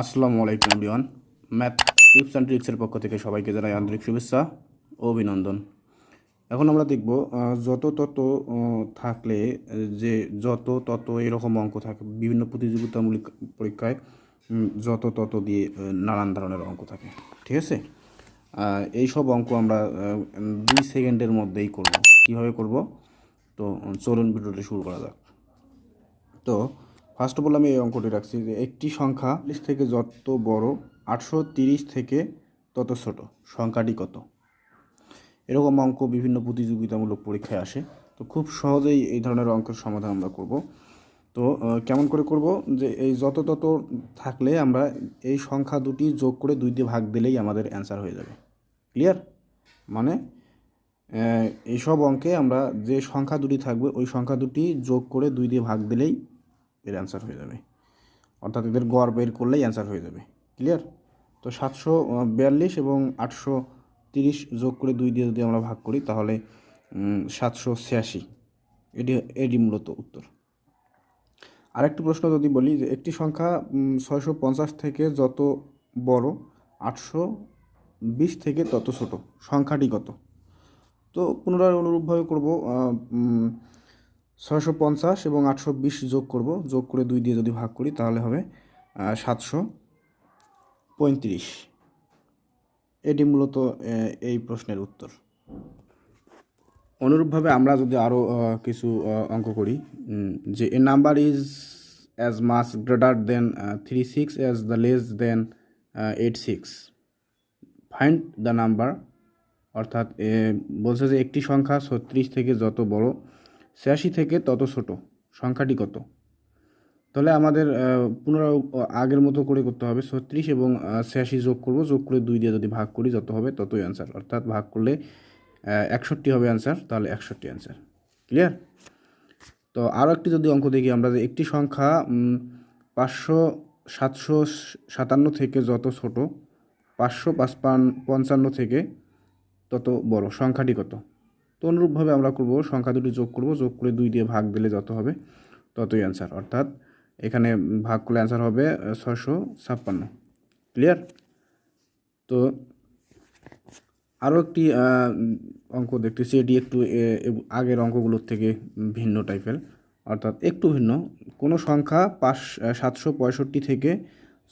আসসালামু আলাইকুম everyone. Math tips and ট্রিক্সের পক্ষ থেকে সবাইকে জানাই আন্তরিক শুভেচ্ছা ও অভিনন্দন। এখন আমরা দেখব যত তত থাকলে যে যত তত এরকম অঙ্ক থাকে বিভিন্ন প্রতিযোগিতামূলক পরীক্ষায় যত তত দিয়ে নানান ধরনের অঙ্ক থাকে, ঠিক আছে। এই সব অঙ্ক আমরা 2 সেকেন্ডের মধ্যেই করব। কীভাবে করব? তো চলুন ভিডিওটি শুরু করা যাক। তো ফার্স্ট অফ অল আমি এই অঙ্কটি রাখছি যে একটি সংখ্যা 40 থেকে যত বড় 830 থেকে তত ছোট সংখ্যাটি কত। এরকম অঙ্ক বিভিন্ন প্রতিযোগিতামূলক পরীক্ষায় আসে। তো খুব সহজেই এই ধরনের অঙ্কের সমাধান আমরা করব। তো কেমন করে করব? যে এই যত তত থাকলে আমরা এই সংখ্যা দুটি যোগ করে 2 দিয়ে ভাগ দিলেই আমাদের অ্যান্সার হয়ে যাবে। ক্লিয়ার? মানে এইসব অঙ্কে আমরা যে সংখ্যা দুটি থাকবে ওই সংখ্যা দুটি যোগ করে 2 দিয়ে ভাগ দিলেই এর অ্যান্সার হয়ে যাবে, অর্থাৎ এদের গড় বের করলেই অ্যান্সার হয়ে যাবে। ক্লিয়ার? তো 742 এবং 830 যোগ করে 2 দিয়ে যদি আমরা ভাগ করি তাহলে 786, এটি মূলত উত্তর। আরেকটি প্রশ্ন যদি বলি যে একটি সংখ্যা 650 থেকে যত বড় 820 থেকে তত ছোট সংখ্যাটি কত। তো পুনরায় অনুরূপভাবে করব। 650 এবং 820 যোগ করব, যোগ করে 2 দিয়ে যদি ভাগ করি তাহলে হবে 735। এটি মূলত এই প্রশ্নের উত্তর। অনুরূপভাবে আমরা যদি আরও কিছু অঙ্ক করি যে a number is as much greater than 36 as the less than 86, find the number. অর্থাৎ বলছে যে একটি সংখ্যা 36 থেকে যত বড় 86 থেকে তত ছোট সংখ্যাটি কত। তাহলে আমাদের পুনরায় আগের মতো করে করতে হবে। 36 এবং 86 যোগ করব, যোগ করে 2 দিয়ে যদি ভাগ করি যত হবে ততই অ্যান্সার, অর্থাৎ ভাগ করলে 61 হবে অ্যান্সার, তাহলে 61 অ্যান্সার। ক্লিয়ার? তো আরও একটি যদি অঙ্ক দেখি আমরা যে একটি সংখ্যা 757 থেকে যত ছোট 555 থেকে তত বড় সংখ্যাটি কত। তো অনুরূপভাবে আমরা করব, সংখ্যা দুটি যোগ করব, যোগ করে 2 দিয়ে ভাগ দিলে যত হবে ততই অ্যান্সার, অর্থাৎ এখানে ভাগ করলে অ্যান্সার হবে 656। ক্লিয়ার? তো আরও একটি অঙ্ক দেখতেছি, এটি একটু আগের অঙ্কগুলোর থেকে ভিন্ন টাইপের, অর্থাৎ একটু ভিন্ন। কোনো সংখ্যা 765 থেকে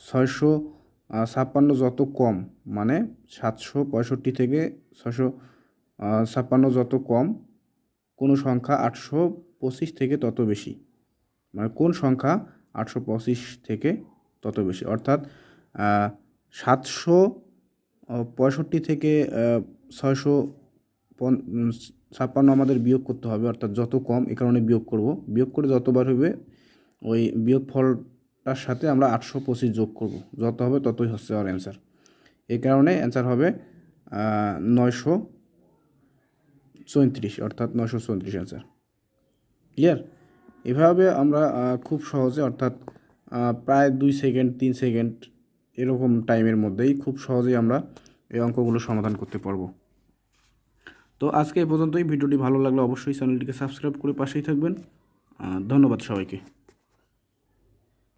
656 যত কম, মানে 765 থেকে 656 যত কম, কোনো সংখ্যা 825 থেকে তত বেশি, মানে কোন সংখ্যা 825 থেকে তত বেশি। অর্থাৎ 765 থেকে 656 আমাদের বিয়োগ করতে হবে, অর্থাৎ যত কম এ কারণে বিয়োগ করব। বিয়োগ করে যতবার হবে ওই বিয়োগ ফলটার সাথে আমরা 825 যোগ করব, যত হবে ততই হচ্ছে আর অ্যান্সার। এই কারণে অ্যান্সার হবে 934, অর্থাৎ 934 অ্যান্সার। ক্লিয়ার? এভাবে আমরা খুব সহজে, অর্থাৎ প্রায় 2 সেকেন্ড 3 সেকেন্ড এরকম টাইমের মধ্যেই খুব সহজেই আমরা এই অঙ্কগুলো সমাধান করতে পারবো। তো আজকে এই পর্যন্তই। ভিডিওটি ভালো লাগলে অবশ্যই চ্যানেলটিকে সাবস্ক্রাইব করে পাশেই থাকবেন। ধন্যবাদ সবাইকে।